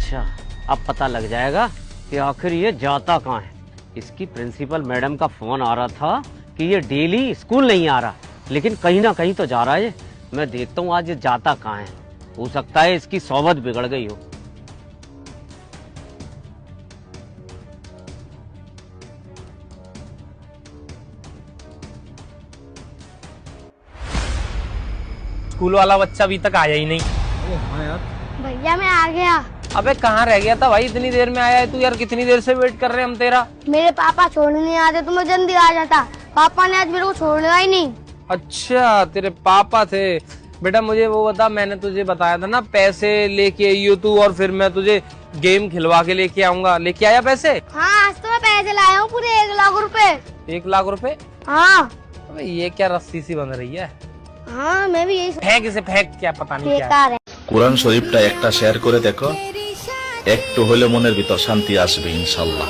अच्छा, अब पता लग जाएगा कि आखिर ये जाता कहाँ है। इसकी प्रिंसिपल मैडम का फोन आ रहा था कि ये डेली स्कूल नहीं आ रहा, लेकिन कहीं ना कहीं तो जा रहा है। मैं देखता हूँ आज ये जाता कहाँ है। हो सकता है इसकी सोबत बिगड़ गई हो। स्कूल वाला बच्चा अभी तक आया ही नहीं। हाँ यार, भैया मैं आ गया। अबे कहाँ रह गया था भाई, इतनी देर में आया है तू यार। कितनी देर से वेट कर रहे हैं हम तेरा। मेरे पापा छोड़ने नहीं आते तो मैं जल्दी आ जाता। पापा ने आज मेरे को छोड़ना ही नहीं। अच्छा तेरे पापा थे। बेटा मुझे वो बता, मैंने तुझे बताया था ना पैसे लेके आइयो तू, और फिर मैं तुझे गेम खिलवा के लेके आऊंगा। लेके आया पैसे? हाँ आज तो मैं पैसे लाया हूँ पूरे 1 लाख रुपए। 1 लाख रुपए? हाँ। अबे ये क्या रस्सी सी बन रही है? हाँ मैं भी यही फेंक इसे, फेंक। क्या पता नहीं क्या बेकार है। কোরআন শরীফটা একটা শেয়ার করে দেখো, একটু হলে মনের ভিতর শান্তি আসবে ইনশাআল্লাহ।